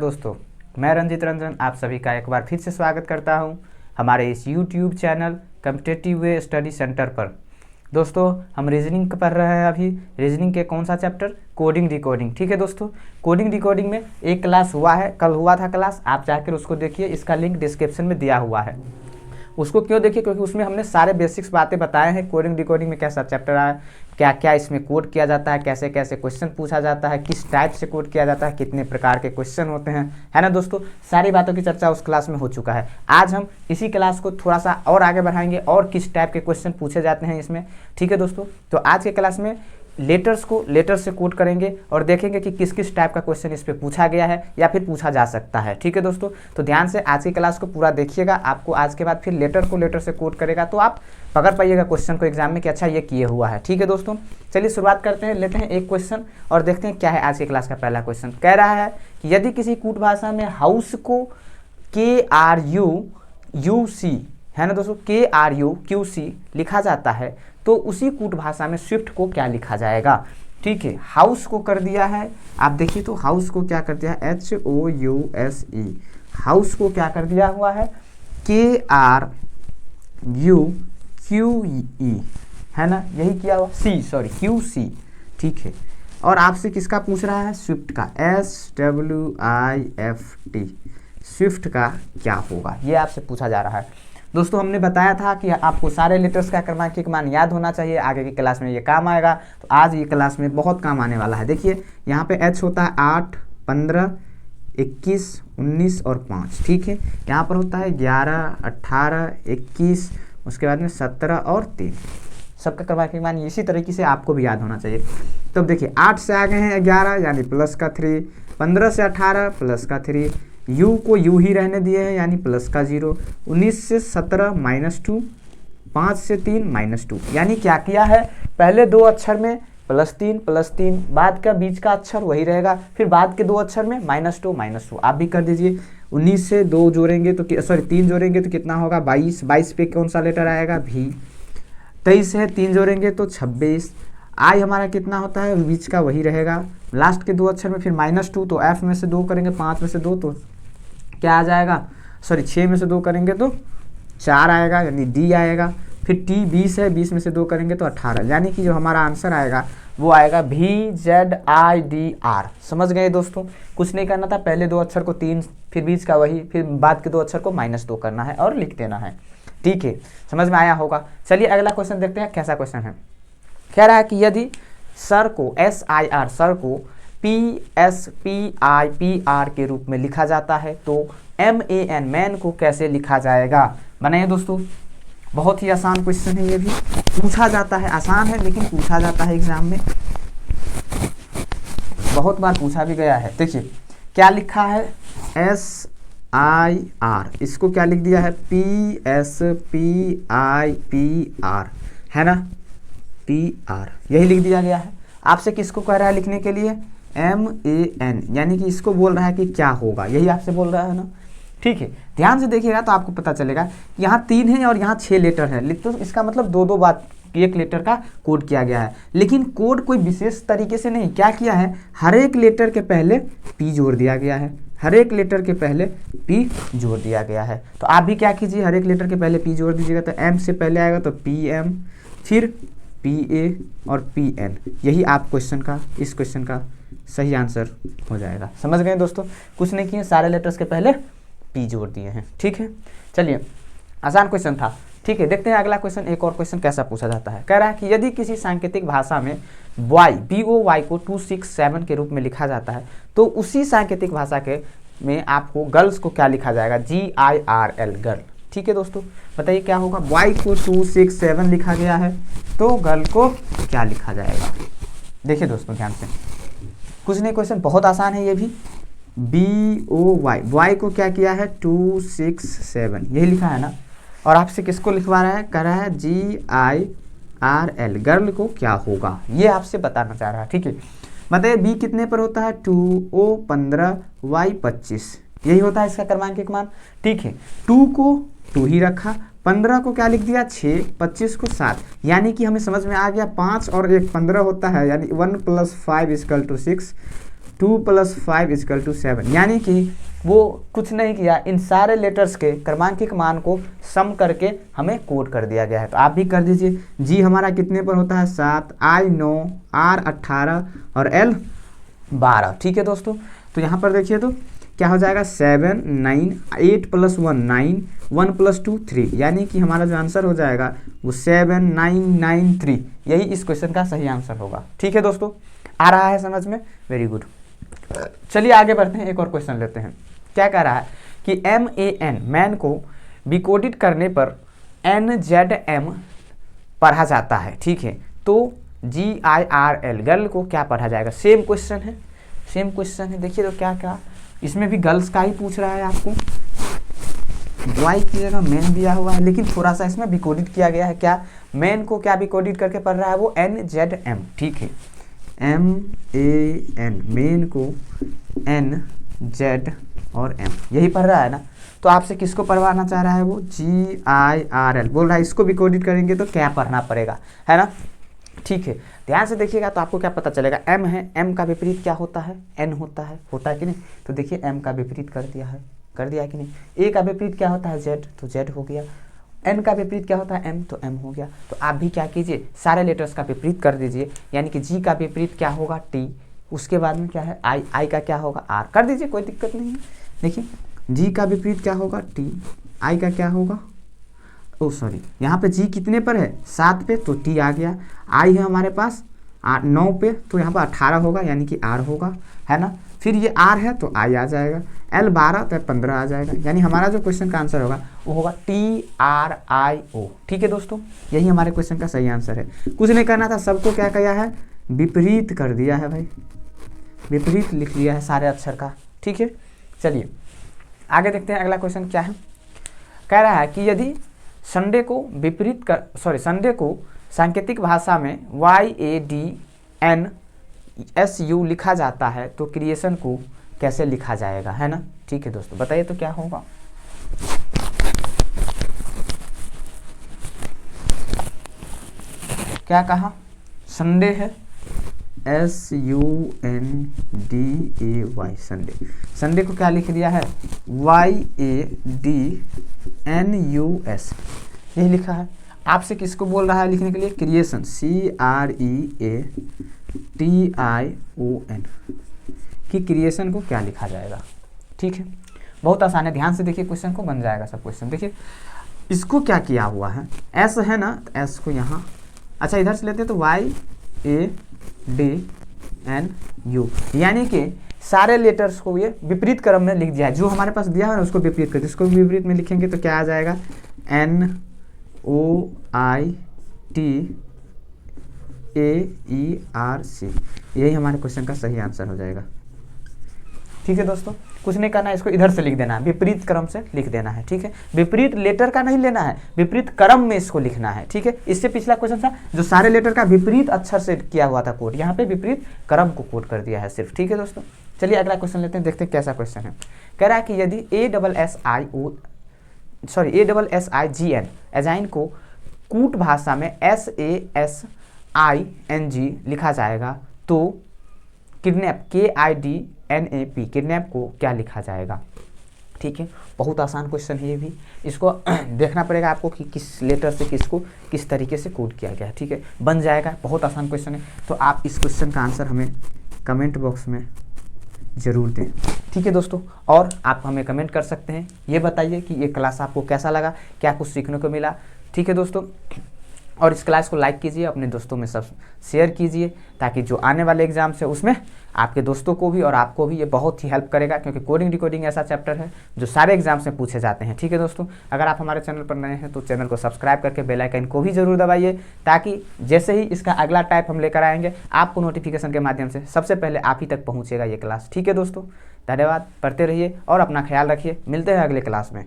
दोस्तों, मैं रंजित रंजन आप सभी का एक बार फिर से स्वागत करता हूं हमारे इस YouTube channel competitive way study centre पर। दोस्तों, हम रीजनिंग पढ़ रहे हैं। अभी रीजनिंग के कौन सा चैप्टर? Coding decoding. ठीक है दोस्तों, कोडिंग डिकोडिंग में एक क्लास हुआ है, कल हुआ था क्लास, आप जाकर उसको देखिए। इसका लिंक डिस्क्रिप्शन में दिया हुआ है। उसको क्यों देखिए? क्योंकि उसमें हमने सारे बेसिक्स बातें बताए हैं। कोडिंग डिकोडिंग में कैसा चैप्टर आया, क्या क्या इसमें कोड किया जाता है, कैसे कैसे क्वेश्चन पूछा जाता है, किस टाइप से कोड किया जाता है, कितने प्रकार के क्वेश्चन होते हैं, है ना दोस्तों। सारी बातों की चर्चा उस क्लास में हो चुका है। आज हम इसी क्लास को थोड़ा सा और आगे बढ़ाएंगे और किस टाइप के क्वेश्चन पूछे जाते हैं इसमें। ठीक है दोस्तों, तो आज के क्लास में लेटर्स को लेटर से कोड करेंगे और देखेंगे कि किस किस टाइप का क्वेश्चन इस पे पूछा गया है या फिर पूछा जा सकता है। ठीक है दोस्तों, तो ध्यान से आज की क्लास को पूरा देखिएगा। आपको आज के बाद फिर लेटर को लेटर से कोड करेगा तो आप पकड़ पाइएगा क्वेश्चन को एग्जाम में कि अच्छा ये किए हुआ है। ठीक है दोस्तों, चलिए शुरुआत करते हैं, लेते हैं एक क्वेश्चन और देखते हैं क्या है आज की क्लास का पहला क्वेश्चन। कह रहा है कि यदि किसी कूट भाषा में हाउस को KRUC है ना दोस्तों, KRUQC लिखा जाता है तो उसी कूट भाषा में स्विफ्ट को क्या लिखा जाएगा। ठीक है, हाउस को कर दिया है, आप देखिए तो हाउस को क्या कर दिया है, HOUSE। हाउस को क्या कर दिया हुआ है, KRUQE है ना, यही किया हुआ, QC। ठीक है, और आपसे किसका पूछ रहा है, स्विफ्ट का, SWIFT। स्विफ्ट का क्या होगा ये आपसे पूछा जा रहा है। दोस्तों, हमने बताया था कि आपको सारे लेटर्स का क्रमांकिक मान याद होना चाहिए, आगे की क्लास में ये काम आएगा। तो आज ये क्लास में बहुत काम आने वाला है। देखिए यहाँ पे H होता है 8, 15, 21, 19 और 5। ठीक है, यहाँ पर होता है 11, 18, 21, उसके बाद में 17 और 3। सबका क्रमांकिक मान इसी तरीके से आपको भी याद होना चाहिए। तो अब देखिए 8 से आगे हैं 11 यानी प्लस का 3, 15 से 18 प्लस का 3, U को U ही रहने दिए हैं यानी प्लस का 0, 19 से 17 -2, 5 से 3 -2। यानी क्या किया है, पहले दो अक्षर में +3, बाद का बीच का अक्षर वही रहेगा, फिर बाद के दो अक्षर में -2 आप भी कर दीजिए। 19 से 2 जोड़ेंगे तो 3 जोड़ेंगे तो कितना होगा, 22। 22 पे कौन सा लेटर आएगा, V। 23 से 3 जोड़ेंगे तो 26। I हमारा कितना होता है, बीच का वही रहेगा, लास्ट के दो अक्षर में फिर -2, तो F में से 2 करेंगे, 5 में से 2 तो क्या आ जाएगा, 6 में से 2 करेंगे तो 4 आएगा यानी D आएगा। फिर T 20 है, 20 में से 2 करेंगे तो 18, यानी कि जो हमारा आंसर आएगा वो आएगा VZIDR। समझ गए दोस्तों, कुछ नहीं करना था, पहले दो अक्षर को 3, फिर बीच का वही, फिर बाद के दो अक्षर को -2 करना है और लिख देना है। ठीक है, समझ में आया होगा। चलिए अगला क्वेश्चन देखते हैं कैसा क्वेश्चन है। कह रहा है कि यदि सर को SIR सर को PSPIPR के रूप में लिखा जाता है तो MAN मैन को कैसे लिखा जाएगा। बनाइए दोस्तों, बहुत ही आसान क्वेश्चन है, ये भी पूछा जाता है, आसान है लेकिन पूछा जाता है एग्जाम में, बहुत बार पूछा भी गया है। देखिए क्या लिखा है, SIR, इसको क्या लिख दिया है, PSPIPR है ना, PR यही लिख दिया गया है। आपसे किसको कह रहा है लिखने के लिए, MAN, यानी कि इसको बोल रहा है कि क्या होगा, यही आपसे बोल रहा है ना। ठीक है, ध्यान से देखिएगा तो आपको पता चलेगा यहाँ 3 है और यहाँ 6 लेटर है, तो इसका मतलब दो बात, एक लेटर का कोड किया गया है। लेकिन कोड कोई विशेष तरीके से नहीं, क्या किया है, हर एक लेटर के पहले P जोड़ दिया गया है, हर एक लेटर के पहले P जोड़ दिया गया है। तो आप भी क्या कीजिए, हर एक लेटर के पहले P जोड़ दीजिएगा। तो M से पहले आएगा तो PM, फिर PA और PN, यही आप इस क्वेश्चन का सही आंसर हो जाएगा। समझ गए दोस्तों, कुछ नहीं किए, सारे लेटर्स के पहले P जोड़ दिए हैं। ठीक है, चलिए आसान क्वेश्चन था। ठीक है, देखते हैं अगला क्वेश्चन, एक और क्वेश्चन कैसा पूछा जाता है। कह रहा है कि यदि किसी सांकेतिक भाषा में BOY को 267 के रूप में लिखा जाता है तो उसी सांकेतिक भाषा के में आपको गर्ल्स को क्या लिखा जाएगा, GIRL गर्ल। ठीक है दोस्तों, बताइए क्या होगा, बॉय को 267 लिखा गया है तो गर्ल को क्या लिखा जाएगा। देखिए दोस्तों ध्यान से, कुछ नहीं, क्वेश्चन बहुत आसान है ये भी। BOY, बॉय को क्या किया है, 267 यही लिखा है ना, और आपसे किसको लिखवा रहा है, कह रहा है GIRL गर्ल को क्या होगा, ये आपसे बताना चाह रहा है। ठीक है, बताइए B कितने पर होता है, 2, O 15, Y 25, यही होता है इसका क्रमांकिक मान। ठीक है, 2 को 2 ही रखा, 15 को क्या लिख दिया 6, 25 को 7, यानी कि हमें समझ में आ गया 5 और 1 15 होता है, यानी 1 + 5 = 6, 2 + 5 = 7, यानी कि वो कुछ नहीं किया, इन सारे लेटर्स के क्रमांकित मान को सम करके हमें कोड कर दिया गया है। तो आप भी कर दीजिए। जी हमारा कितने पर होता है 7, I 9, R 18 और L 12। ठीक है दोस्तों, तो यहाँ पर देखिए तो क्या हो जाएगा 7 9 8 + 1 9 1 + 2 3, यानी कि हमारा जो आंसर हो जाएगा वो 7993, यही इस क्वेश्चन का सही आंसर होगा। ठीक है दोस्तों, आ रहा है समझ में? Very good. चलिए आगे बढ़ते हैं, एक और क्वेश्चन लेते हैं। क्या कह रहा है कि MAN मैन को डिकोडेड करने पर NZM पढ़ा जाता है। ठीक है, तो GIRL गर्ल को क्या पढ़ा जाएगा? सेम क्वेश्चन है, सेम क्वेश्चन है। देखिए तो क्या क्या इसमें भी गर्ल्स का ही पूछ रहा है आपको, बॉय की जगह मैन दिया हुआ है, लेकिन थोड़ा सा इसमें डिकोडेड किया गया है। क्या मैन को क्या डिकोडेड करके पढ़ रहा है? वो NZM। ठीक है, MAN मैन को NZ और M यही पढ़ रहा है ना। तो आपसे किसको पढ़वाना चाह रहा है? वो GIRL बोल रहा है, इसको डिकोडेड करेंगे तो क्या पढ़ना पड़ेगा, है ना। ठीक है, ध्यान से देखिएगा तो आपको क्या पता चलेगा। M है, M का विपरीत क्या होता है? N होता है कि नहीं? तो देखिए M का विपरीत कर दिया है कि नहीं। A का विपरीत क्या होता है? Z, तो Z हो गया। N का विपरीत क्या होता है? M, तो M हो गया। तो आप भी क्या कीजिए, सारे लेटर्स का विपरीत कर दीजिए, यानी कि G का विपरीत क्या होगा? T, उसके बाद में क्या है? I का क्या होगा? R, कर दीजिए, कोई दिक्कत नहीं है। देखिए G का विपरीत क्या होगा? T, I का क्या होगा? ओ सॉरी, यहाँ पे G कितने पर है? 7 पे, तो T आ गया। I है हमारे पास 9 पे, तो यहाँ पर 18 होगा, यानी कि R होगा, है ना। फिर ये R है तो I आ जाएगा, L 12 तो 15 आ जाएगा, यानी हमारा जो क्वेश्चन का आंसर होगा वो होगा TRIO। ठीक है दोस्तों, यही हमारे क्वेश्चन का सही आंसर है। कुछ नहीं करना था, सबको क्या किया है? विपरीत कर दिया है भाई, विपरीत लिख लिया है सारे अक्षर का। ठीक है, चलिए आगे देखते हैं अगला क्वेश्चन क्या है। कह रहा है कि यदि संडे को संडे को सांकेतिक भाषा में YADNSU लिखा जाता है तो क्रिएशन को कैसे लिखा जाएगा, है ना। ठीक है दोस्तों, बताइए तो क्या होगा। क्या कहा? संडे है, SUNDAY, संडे। संडे को क्या लिख दिया है? YADNUS, यही लिखा है। आपसे किसको बोल रहा है लिखने के लिए? क्रिएशन, CREATION कि क्रिएशन को क्या लिखा जाएगा। ठीक है, बहुत आसान है, ध्यान से देखिए क्वेश्चन को, बन जाएगा सब क्वेश्चन। देखिए इसको क्या किया हुआ है? S है ना, तो S को यहाँ, अच्छा इधर से लेते हैं तो YADNU, यानी कि सारे लेटर्स को ये विपरीत क्रम में लिख दिया है। जो हमारे पास दिया है ना उसको विपरीत कर, इसको विपरीत में लिखेंगे तो क्या आ जाएगा? NOITAERC, यही हमारे क्वेश्चन का सही आंसर हो जाएगा। ठीक है दोस्तों, कुछ नहीं करना है, इसको इधर से लिख देना है, विपरीत क्रम से लिख देना है। ठीक है, विपरीत लेटर का नहीं लेना है, विपरीत क्रम में इसको लिखना है। ठीक है, इससे पिछला क्वेश्चन था जो सारे लेटर का विपरीत अक्षर से किया हुआ था कोड, यहाँ पे विपरीत क्रम को कोड कर दिया है सिर्फ। ठीक है दोस्तों, चलिए अगला क्वेश्चन लेते हैं, देखते हैं कैसा क्वेश्चन है। कह रहा है कि यदि ASSIGN अजाइन को कूट भाषा में SASING लिखा जाएगा तो किडनैप KIDNAP किडनैप को क्या लिखा जाएगा। ठीक है, बहुत आसान क्वेश्चन है ये भी, इसको देखना पड़ेगा आपको कि किस लेटर से किसको किस तरीके से कोड किया गया है। ठीक है, बन जाएगा, बहुत आसान क्वेश्चन है। तो आप इस क्वेश्चन का आंसर हमें कमेंट बॉक्स में ज़रूर दें। ठीक है दोस्तों, और आप हमें कमेंट कर सकते हैं, ये बताइए कि ये क्लास आपको कैसा लगा, क्या कुछ सीखने को मिला। ठीक है दोस्तों, और इस क्लास को लाइक कीजिए, अपने दोस्तों में सब शेयर कीजिए, ताकि जो आने वाले एग्जाम्स है उसमें आपके दोस्तों को भी और आपको भी ये बहुत ही हेल्प करेगा, क्योंकि कोडिंग डिकोडिंग ऐसा चैप्टर है जो सारे एग्जाम्स में पूछे जाते हैं। ठीक है दोस्तों, अगर आप हमारे चैनल पर नए हैं तो चैनल को सब्सक्राइब करके बेल आइकन को भी जरूर दबाइए, ताकि जैसे ही इसका अगला टाइप हम लेकर आएंगे आपको नोटिफिकेशन के माध्यम से सबसे पहले आप ही तक पहुँचेगा ये क्लास। ठीक है दोस्तों, धन्यवाद, पढ़ते रहिए और अपना ख्याल रखिए, मिलते हैं अगले क्लास में।